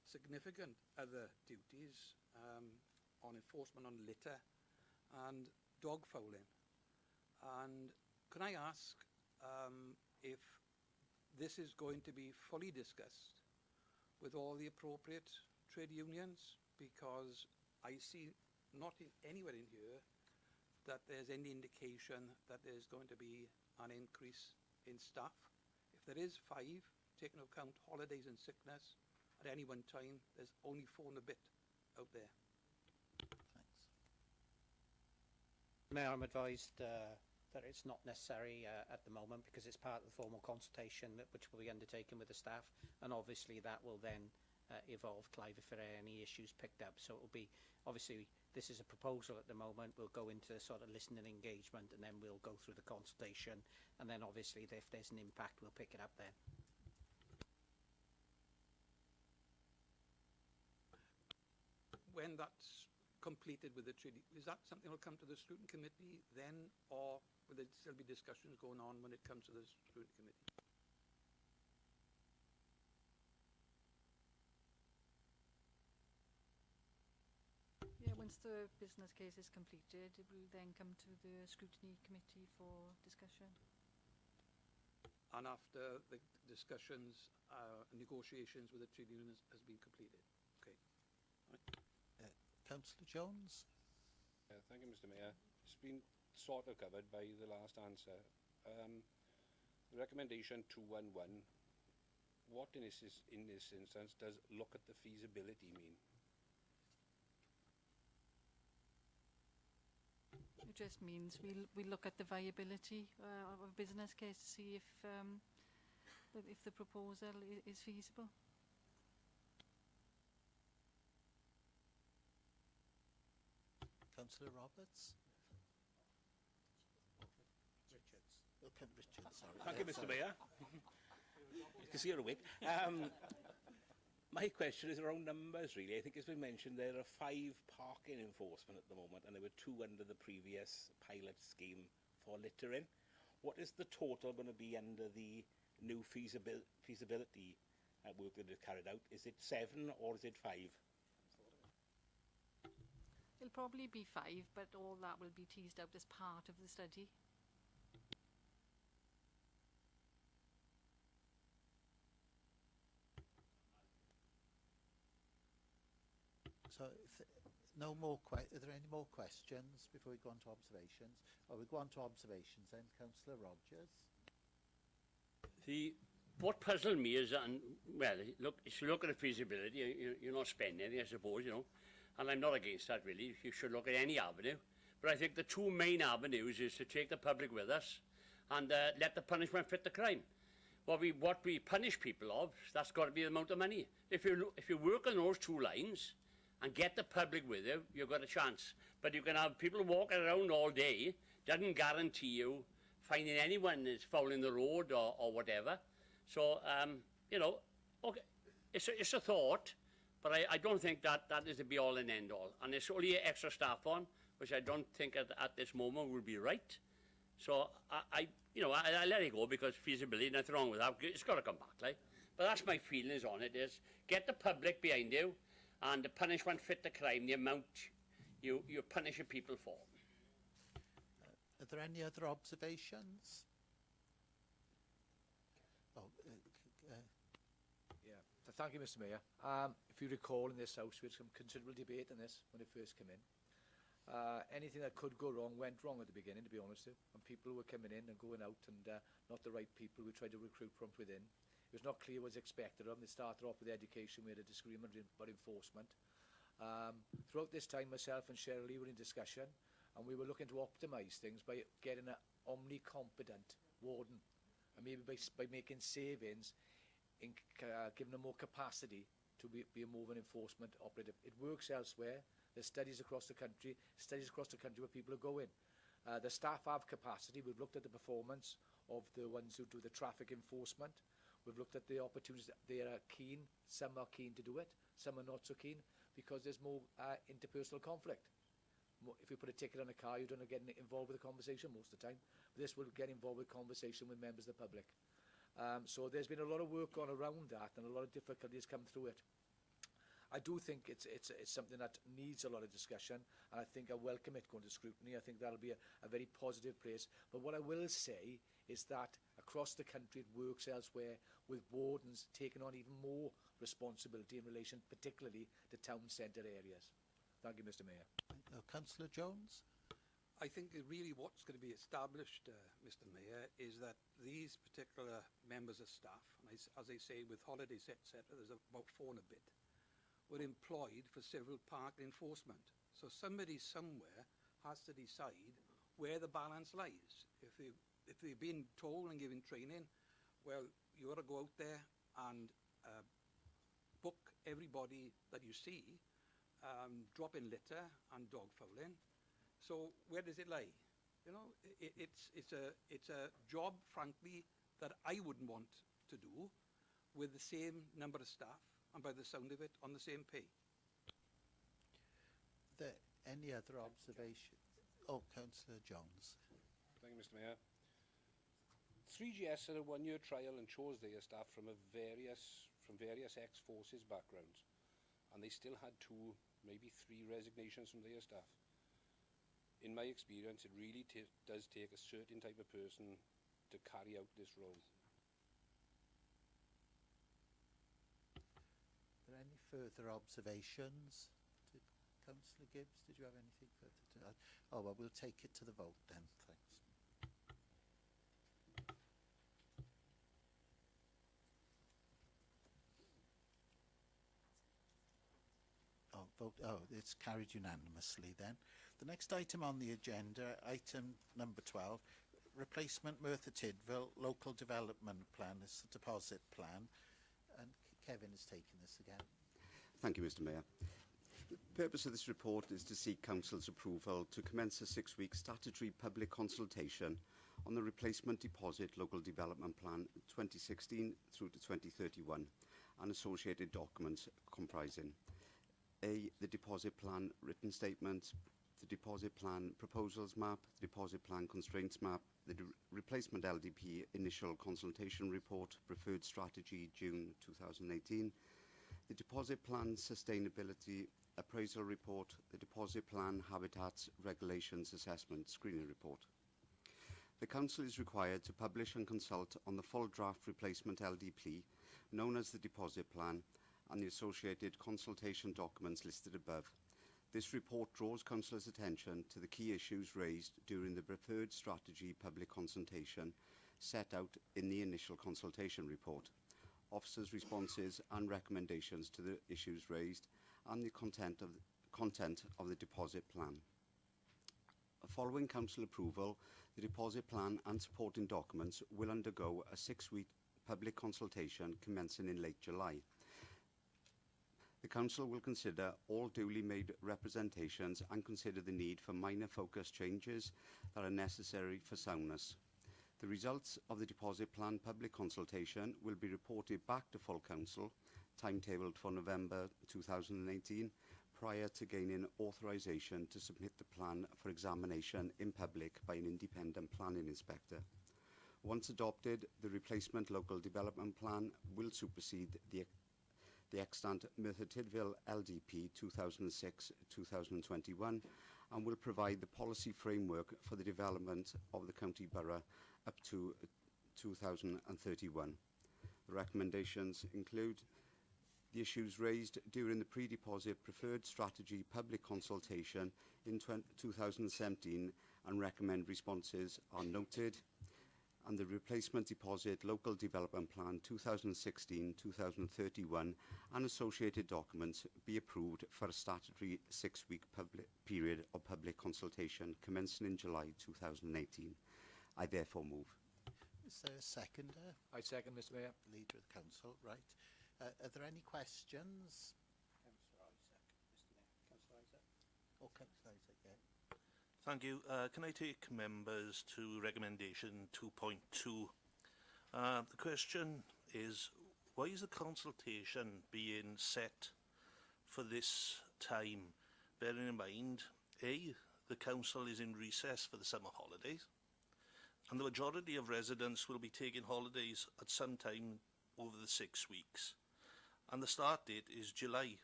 significant other duties on enforcement on litter and dog fouling. And can I ask if this is going to be fully discussed with all the appropriate trade unions? Because I see not anywhere in here that there's any indication that there's going to be an increase in staff. If there is 5, taking into account holidays and sickness, at any one time, there's only 4 and a bit out there. Thanks. Mayor, I'm advised that it's not necessary at the moment, because it's part of the formal consultation which will be undertaken with the staff, and obviously that will then evolve, Clive, if there are any issues picked up. So it will be, obviously, this is a proposal at the moment. We'll go into sort of listening and engagement, and then we'll go through the consultation, and then obviously if there's an impact, we'll pick it up then. When that's completed with the treaty, is that something that will come to the scrutiny committee then, or will there still be discussions going on when it comes to the scrutiny committee? Yeah, once the business case is completed, it will then come to the scrutiny committee for discussion. And after the discussions, negotiations with the trade unions has been completed. Okay. Right. Councillor Jones. Thank you, Mr Mayor. It's been sort of covered by the last answer. The recommendation 211, what in this instance does look at the feasibility mean? It just means we look at the viability of a business case to see if the proposal is feasible. Councillor Roberts. Richards. Okay, Richards, sorry. Thank you, Mr Mayor. You can see you're awake. My question is around numbers, really. I think it's been mentioned there are 5 parking enforcement at the moment, and there were 2 under the previous pilot scheme for littering. What is the total going to be under the new feasibility work that is carried out? Is it 7 or is it 5? It'll probably be 5, but all that will be teased out as part of the study. So, no more are there any more questions before we go on to observations? Or we go on to observations then, Councillor Rogers. What puzzled me is, well, look, if you look at the feasibility, you're not spending anything, I suppose, you know, and I'm not against that, really. You should look at any avenue. But I think the 2 main avenues is to take the public with us and let the punishment fit the crime. What we punish people of, that's got to be the amount of money. If you work on those 2 lines and get the public with you, you've got a chance. But you can have people walking around all day, doesn't guarantee you finding anyone that's fouling the road or whatever. So, you know, okay, it's a thought, But I don't think that is the be-all and end-all. And it's only extra staff on, which I don't think at this moment would be right. So I let it go because feasibility, nothing wrong with that. It's got to come back, like. But that's my feelings on it, is get the public behind you, and the punishment fit the crime, the amount you're punishing people for. Are there any other observations? Thank you, Mr. Mayor. If you recall, in this House, we had some considerable debate on this when it first came in. Anything that could go wrong went wrong at the beginning, to be honest with you. And people were coming in and going out, and not the right people. We tried to recruit from within. It was not clear what was expected of them. They started off with education. We had a disagreement about enforcement. Throughout this time, myself and Cheryl Lee were in discussion, and we were looking to optimise things by getting an omni-competent warden, and maybe by making savings in giving them more capacity to be a more of an enforcement operative. It works elsewhere. There's studies across the country where people are going. The staff have capacity. We've looked at the performance of the ones who do the traffic enforcement. We've looked at the opportunities. They are keen. Some are keen to do it. Some are not so keen because there's more interpersonal conflict. If you put a ticket on a car, you don't get involved with the conversation most of the time. But this will get involved with conversation with members of the public. So there's been a lot of work gone around that, and a lot of difficulties come through it. I do think it's something that needs a lot of discussion, and I think I welcome it going to scrutiny. I think that'll be a very positive place. But what I will say is that across the country it works elsewhere, with wardens taking on even more responsibility in relation particularly to town centre areas. Thank you, Mr. Mayor. Councillor Jones? I think really what's going to be established, Mr. Mayor, is that these particular members of staff, and as I say, with holidays, etc., there's about 4 and a bit, were employed for civil park enforcement. So somebody somewhere has to decide where the balance lies. If they've been told and given training, well, you ought to go out there and book everybody that you see, dropping litter and dog fouling. So where does it lie? You know, it's a job, frankly, that I wouldn't want to do with the same number of staff and, by the sound of it, on the same pay. Are there any other observations? Oh, Councillor Jones. Thank you, Mr. Mayor. 3GS had a one-year trial and chose their staff from various ex-forces backgrounds, and they still had 2, maybe 3 resignations from their staff. In my experience, it really does take a certain type of person to carry out this role. Are there any further observations? Councillor Gibbs, did you have anything further to add? Oh, well, we'll take it to the vote then. Thanks. It's carried unanimously then. The next item on the agenda, item number 12, replacement Merthyr Tydfil local development plan, is the deposit plan. And Kevin is taking this again. Thank you, Mr. Mayor. The purpose of this report is to seek Council's approval to commence a 6-week statutory public consultation on the replacement deposit local development plan 2016 through to 2031 and associated documents comprising A. The deposit plan written statement, the deposit plan proposals map, the deposit plan constraints map, the replacement LDP initial consultation report, preferred strategy June 2018, the deposit plan sustainability appraisal report, the deposit plan habitats regulations assessment screening report. The Council is required to publish and consult on the full draft replacement LDP, known as the deposit plan, and the associated consultation documents listed above. This report draws Council's attention to the key issues raised during the preferred strategy public consultation set out in the initial consultation report, officers' responses and recommendations to the issues raised, and the content of the deposit plan. Following Council approval, the deposit plan and supporting documents will undergo a 6-week public consultation commencing in late July. The Council will consider all duly made representations and consider the need for minor focus changes that are necessary for soundness. The results of the deposit plan public consultation will be reported back to full Council timetabled for November 2018, prior to gaining authorisation to submit the plan for examination in public by an independent planning inspector. Once adopted, the replacement local development plan will supersede the extant Merthyr Tydfil LDP 2006-2021 and will provide the policy framework for the development of the county borough up to 2031. The recommendations include the issues raised during the pre-deposit preferred strategy public consultation in 2017 and recommend responses are noted, and the replacement deposit local development plan 2016-2031 and associated documents be approved for a statutory 6-week period of public consultation commencing in July 2018. I therefore move. Is there a seconder? I second, Mr Mayor. Leader of the council, right. Are there any questions? Councillor Isaac, Mr Mayor. Councillor Isaac. Oh, Councillor Isaac, yeah. Thank you. Can I take members to recommendation 2.2? The question is, why is the consultation being set for this time, bearing in mind, A, the council is in recess for the summer holidays, and the majority of residents will be taking holidays at some time over the 6 weeks, and the start date is July.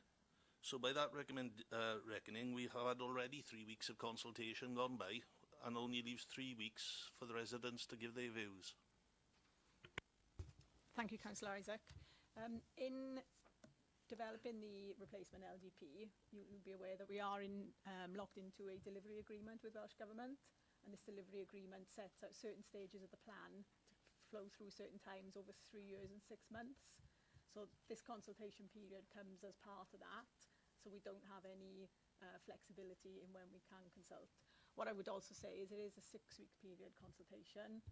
So by that reckoning, we have had already 3 weeks of consultation gone by, and only leaves 3 weeks for the residents to give their views. Thank you, Councillor Isaac. In developing the replacement LDP, you'll be aware that we are locked into a delivery agreement with Welsh Government, and this delivery agreement sets out certain stages of the plan to flow through certain times over 3 years and 6 months. So this consultation period comes as part of that, so we don't have any flexibility in when we can consult. What I would also say is it is a 6-week period consultation.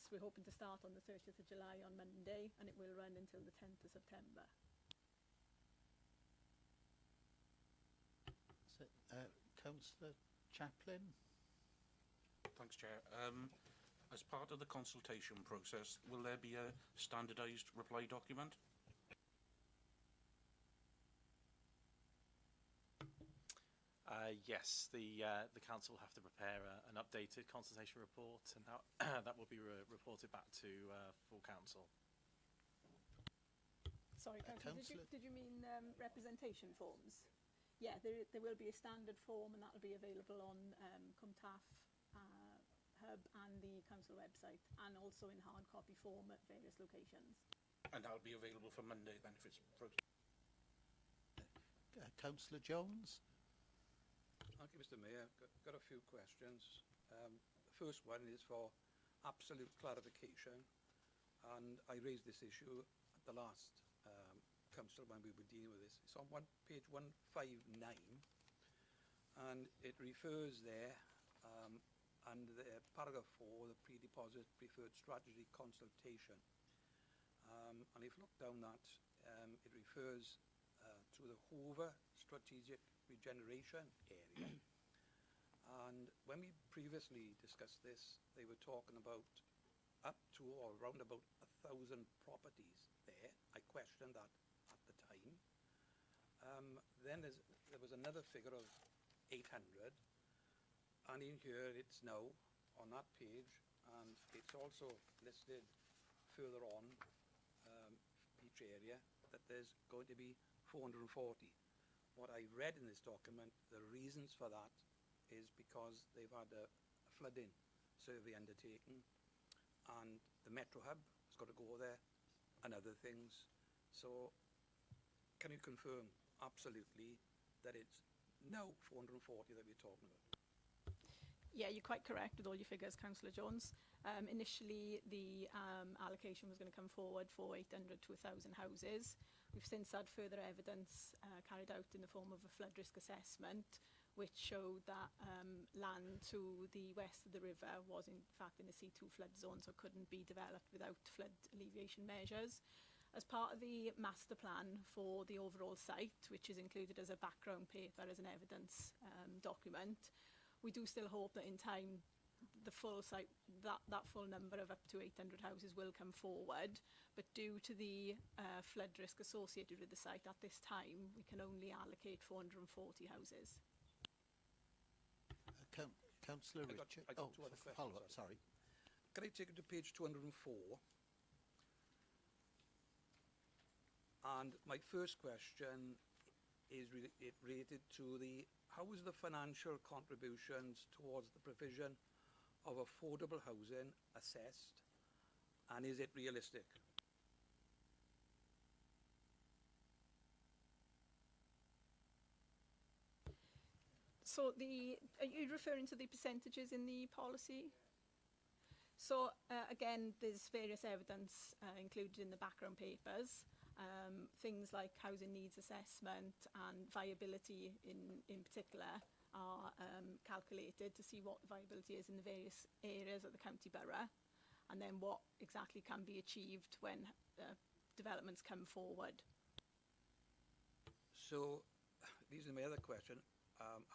We're hoping to start on the 30th of July on Monday, and it will run until the 10th of September. So, Councillor Chaplin? Thanks, Chair. As part of the consultation process, will there be a standardised reply document? Yes, the council will have to prepare an updated consultation report, and that will be reported back to full council. Sorry, Councillor, did you mean representation forms? Yeah, there will be a standard form, and that will be available on Cwmtaf Hub and the council website, and also in hard copy form at various locations. And that'll be available for Monday then if it's Councillor Jones? Thank you, Mr Mayor. Got a few questions. The first one is for absolute clarification, and I raised this issue at the last council when we were dealing with this. It's on page 159, and it refers there under the paragraph 4, the pre-deposit preferred strategy consultation. And if you look down that, it refers to the Hoover Strategic Regeneration Area. And when we previously discussed this, they were talking about up to or around about 1,000 properties there. I questioned that at the time. Then there was another figure of 800. And in here, it's now on that page, and it's also listed further on each area that there's going to be 440. What I read in this document, the reasons for that is because they've had a flooding survey undertaken, and the Metro Hub has got to go there, and other things. So, can you confirm absolutely that it's now 440 that we're talking about? Yeah, you're quite correct with all your figures, Councillor Jones. Initially, the allocation was going to come forward for 800 to 1,000 houses. We've since had further evidence carried out in the form of a flood risk assessment, which showed that land to the west of the river was in fact in a C2 flood zone, so couldn't be developed without flood alleviation measures. As part of the master plan for the overall site, which is included as a background paper as an evidence document, we do still hope that in time the full site, that full number of up to 800 houses will come forward, but due to the flood risk associated with the site at this time, we can only allocate 440 houses. Councillor Richard. I got two other questions. Follow up, sorry. Can I take you to page 204? And my first question is related to how is the financial contributions towards the provision of affordable housing assessed, and is it realistic? So are you referring to the percentages in the policy? So again, there's various evidence included in the background papers. Things like housing needs assessment and viability in particular are calculated to see what the viability is in the various areas of the county borough, and then what exactly can be achieved when developments come forward. So, these are my other question.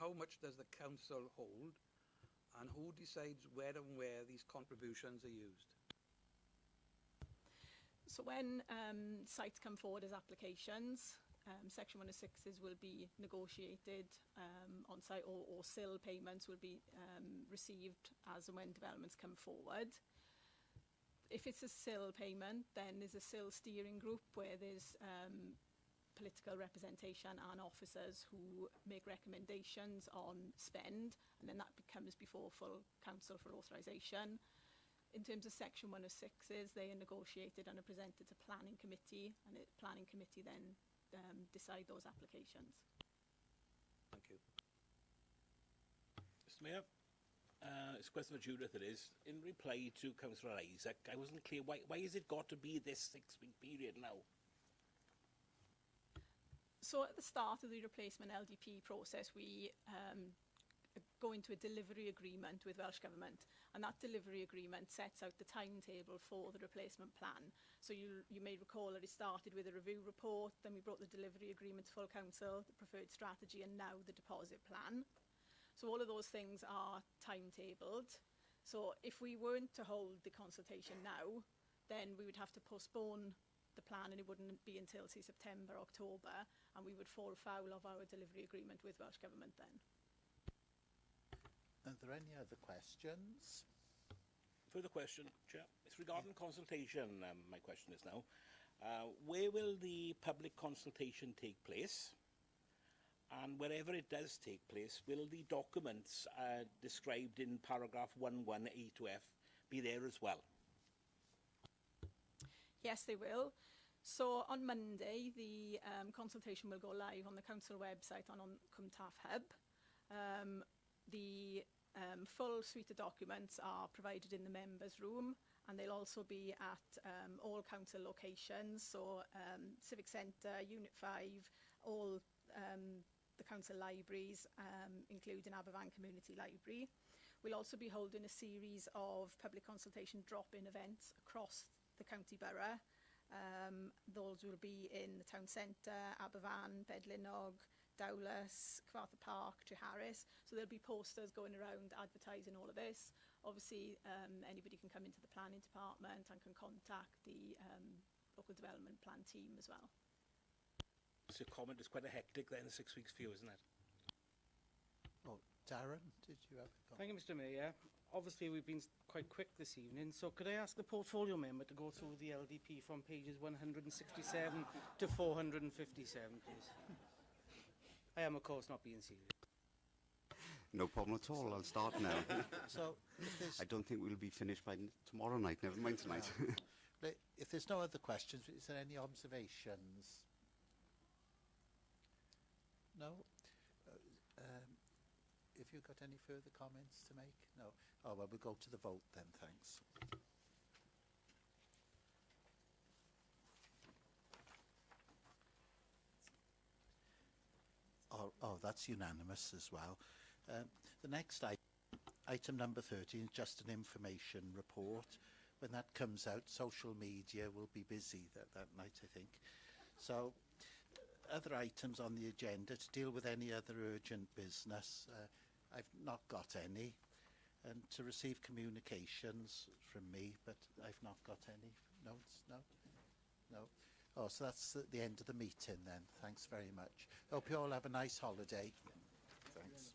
How much does the council hold, and who decides where and where these contributions are used? So when sites come forward as applications, Section 106s will be negotiated on site, or SIL payments will be received as and when developments come forward. If it's a SIL payment, then there's a SIL steering group where there's political representation and officers who make recommendations on spend, and then that comes before full council for authorisation. In terms of Section 106s, they are negotiated and are presented to planning committee, and the planning committee then decide those applications. Thank you. Mr Mayor, it's a question for Judith, it is. In reply to Councillor Isaac, I wasn't clear, why has it got to be this 6-week period now? So at the start of the replacement LDP process, we go into a delivery agreement with Welsh Government, and that delivery agreement sets out the timetable for the replacement plan. So you may recall that it started with a review report, then we brought the delivery agreement to full council, the preferred strategy, and now the deposit plan. So all of those things are timetabled. So if we weren't to hold the consultation now, then we would have to postpone the plan, and it wouldn't be until, say, September, October, and we would fall foul of our delivery agreement with Welsh Government then. Are there any other questions? Further question, Chair. It's regarding consultation, my question is now. Where will the public consultation take place? And wherever it does take place, will the documents described in paragraph 11A to F be there as well? Yes, they will. So on Monday, the consultation will go live on the council website and on Cwmtaf Hub. The full suite of documents are provided in the members' room, and they'll also be at all council locations, so Civic Centre, Unit 5, all the council libraries, including Aberfan Community Library. We'll also be holding a series of public consultation drop-in events across the county borough. Those will be in the town centre, Aberfan, Bedlinog, Dowlas, Cyfarthfa Park, Treharris. So there'll be posters going around advertising all of this. Obviously, anybody can come into the planning department and can contact the local development plan team as well. So comment is quite a hectic then, 6 weeks for you, isn't it? Oh, Darren, did you have a comment? Thank you, Mr Mayor. Obviously, we've been quite quick this evening, so could I ask the portfolio member to go through the LDP from pages 167 to 457, please? I am, of course, not being serious. No problem at all. I'll start now. So, I don't think we'll be finished by tomorrow night, never mind tonight. No. If there's no other questions, is there any observations? No? If you've got any further comments to make? No? Oh, well, we'll go to the vote then, thanks. Oh, that's unanimous as well. The next item number 13 is just an information report. When that comes out, social media will be busy that night, I think. So, other items on the agenda to deal with any other urgent business. I've not got any. and to receive communications from me, but I've not got any notes. No? No. Oh, so that's the end of the meeting then. Thanks very much. Hope you all have a nice holiday. Thanks.